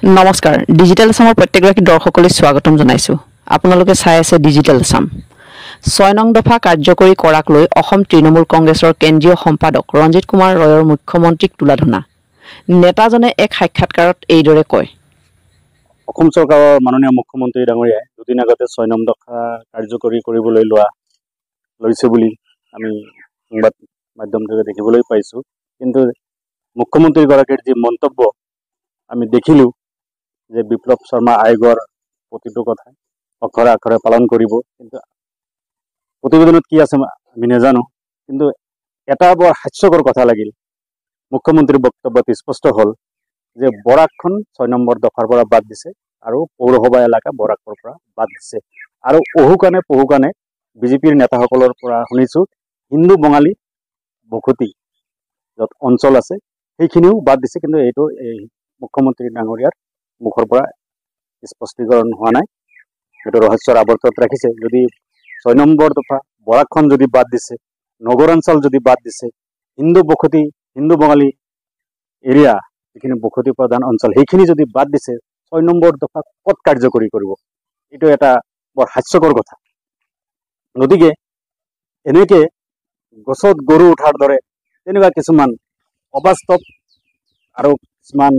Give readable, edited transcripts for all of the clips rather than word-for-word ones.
নমস্কাৰ ডিজিটেল আসামৰ প্ৰত্যেকগৰাকী দৰ্শকলৈ স্বাগতম জনাইছো। আপোনালোকে চাই আছে ডিজিটেল আসাম। 6 নং দফা কাৰ্যকৰী কৰাক লৈ অসম তৃণমূল কংগ্ৰেছৰ কেন্দ্ৰীয় সম্পাদক ৰঞ্জিত কুমাৰ ৰয়ৰ মুখ্যমন্ত্ৰীক তুলাধনা। নেতাজনে এক সাক্ষাৎকাৰত এইদৰে কয়। অসম চৰকাৰৰ মাননীয় মুখ্যমন্ত্ৰী ডাঙৰীয়াই দুদিন আগতে 6 নং দফা কাৰ্যকৰী কৰিবলৈ লৈছে বুলি আমি সংবাদ মাধ্যমতে দেখিবলৈ পাইছো। কিন্তু মুখ্যমন্ত্ৰী গৰাকীৰ যি মন্তব্য আমি দেখিলো যে বিপ্লৱ শৰ্মা আয়োগৰ প্ৰতিটো কথা অক্ষৰে অক্ষৰে পালন কৰিব, কিন্তু প্ৰতিবেদনত কি আছে আমি নাজানো। কিন্তু এটা বৰ হাস্যকৰ কথা লাগিল, মুখ্যমন্ত্ৰীৰ বক্তব্যত স্পষ্ট হ'ল যে বৰাকখন 6 নম্বৰ দফাৰ পৰা বাদ দিছে আৰু পৌৰসভা এলেকা বৰাকৰ পৰা বাদ দিছে। আৰু পহুকানে বিজেপিৰ নেতাসকলৰ পৰা শুনিছো হিন্দু বঙালী বসতি য'ত অঞ্চল আছে সেইখিনিও বাদ দিছে, কিন্তু এইটো মুখ্যমন্ত্ৰী ডাঙৰীয়াৰ মুখৰ পৰা স্পষ্টীকৰণ হোৱা নাই। এইটো ৰহস্যৰ আৱৰ্তত ৰাখিছে। যদি 6 নম্বৰ দফা বৰাকখন যদি বাদ দিছে, নগৰাঞ্চল যদি বাদ দিছে, হিন্দু বঙালী এৰিয়া যিখিনি বসতি প্ৰধান অঞ্চল সেইখিনি যদি বাদ দিছে, 6 নম্বৰ দফা ক'ত কাৰ্যকৰী কৰিব? এইটো এটা বৰ হাস্যকৰ কথা। গতিকে এনেকে গছত গৰু উঠাৰ দৰে তেনেকুৱা কিছুমান অবাস্তৱ আৰু কিছুমান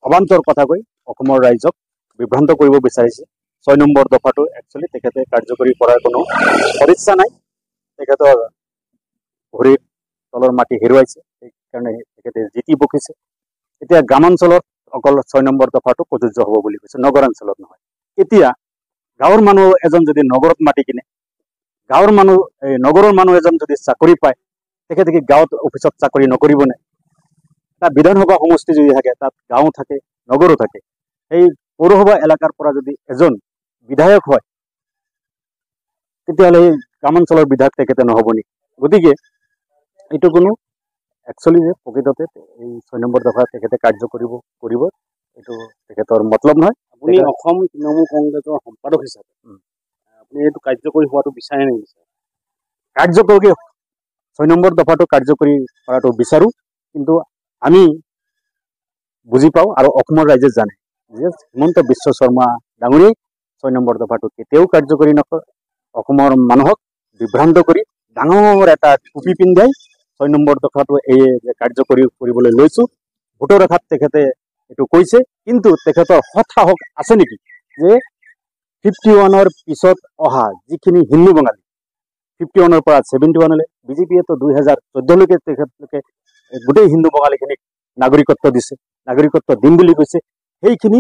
অবান্তৰ কথা কৈ অসমৰ ৰাইজক বিভ্ৰান্ত কৰিব বিচাৰিছে। 6 নম্বৰ দফাটো একচুৱেলি তেখেতে কাৰ্যকৰী কৰাৰ কোনো সদিচ্ছা নাই। তেখেতৰ ভৰিৰ তলৰ মাটি হেৰুৱাইছে, সেইকাৰণে তেখেতে জিতি বকিছে। এতিয়া গ্ৰামাঞ্চলত অকল 6 নম্বৰ দফাটো প্ৰযোজ্য হ'ব বুলি কৈছে, নগৰাঞ্চলত নহয়। এতিয়া গাঁৱৰ মানুহ এজন যদি নগৰত মাটি কিনে, নগৰৰ মানুহ এজন যদি চাকৰি পায়, তেখেতে কি গাঁৱত অফিচত চাকৰি নকৰিবনে? এটা বিধানসভা সমষ্টি যদি থাকে, তাত গাঁও থাকে নগৰো থাকে। সেই পৌৰসভা এলেকাৰ পৰা যদি এজন বিধায়ক হয়, তেতিয়াহ'লে এই গ্ৰামাঞ্চলৰ বিধায়ক তেখেতে নহ'ব নেকি? গতিকে এইটো কোনো একচুৱেলি যে প্ৰকৃততে এই 6 নম্বৰ দফা তেখেতে কৰিব এইটো তেখেতৰ মতলব নহয়। আপুনি অসম তৃণমূল কংগ্ৰেছৰ সম্পাদক হিচাপে আপুনি এইটো কাৰ্যকৰী হোৱাটো বিচাৰে নে নিবিচাৰে? কাৰ্যকৰী 6 নম্বৰ দফাটো কাৰ্যকৰী কৰাটো বিচাৰো, কিন্তু আমি বুজি পাওঁ আৰু অসমৰ ৰাইজে জানে যে হিমন্ত বিশ্ব শৰ্মা ডাঙৰীয়াই 6 নম্বৰ দফাটো কেতিয়াও কাৰ্যকৰী নকৰে। অসমৰ মানুহক বিভ্ৰান্ত কৰি ডাঙৰ এটা টুপি পিন্ধাই 6 নম্বৰ দফাটো এই যে কাৰ্যকৰী কৰিবলৈ লৈছো, ভোটৰ ৰেখাত তেখেতে এইটো কৈছে। কিন্তু তেখেতৰ সাহস আছে নেকি যে 51ৰ পিছত অহা যিখিনি হিন্দু বঙালী, 51ৰ পৰা 71লৈ বিজেপিয়েতো 2014লৈকে তেখেতলোকে গোটেই হিন্দু বঙালীখিনিক নাগৰিকত্ব দিছে, নাগৰিকত্ব দিম বুলি কৈছে। সেইখিনি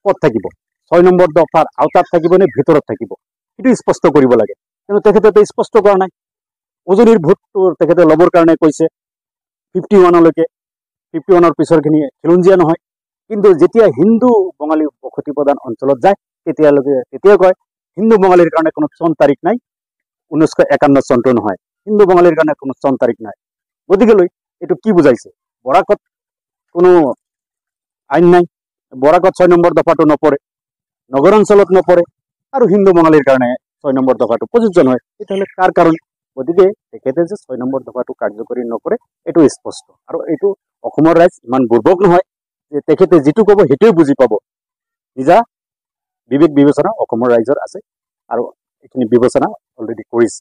ক'ত থাকিব? 6 নম্বৰ দফাৰ আওতাত থাকিব নে ভিতৰত থাকিব? সেইটো স্পষ্ট কৰিব লাগে। কিন্তু তেখেতে স্পষ্ট কৰা নাই। উজনিৰ ভোটটো তেখেতে ল'বৰ কাৰণে কৈছে 51লৈকে, 51ৰ পিছৰখিনি খিলঞ্জীয়া নহয়। কিন্তু যেতিয়া হিন্দু বঙালী বসতি প্ৰধান অঞ্চলত যায়, তেতিয়া কয় হিন্দু বঙালীৰ কাৰণে কোনো চন তাৰিখ নাই, 1951 চনটো নহয়, হিন্দু বঙালীৰ কাৰণে কোনো চন তাৰিখ নাই। গতিকেলৈ এইটো কি বুজাইছে? বৰাকত কোনো আইন নাই, বৰাকত 6 নম্বৰ দফাটো নপৰে, নগৰাঞ্চলত নপৰে, আৰু হিন্দু বঙালীৰ কাৰণে 6 নম্বৰ দফাটো প্ৰযোজ্য নহয়। তেতিয়াহ'লে কাৰ কাৰণে? গতিকে তেখেতে যে 6 নম্বৰ দফাটো কাৰ্যকৰী নকৰে এইটো স্পষ্ট। আৰু এইটো অসমৰ ৰাইজ ইমান বুৰ্বক নহয় যে তেখেতে যিটো ক'ব সেইটোৱে বুজি পাব। নিজা বিবেক বিবেচনা অসমৰ ৰাইজৰ আছে আৰু এইখিনি বিবেচনা অলৰেডি কৰিছে।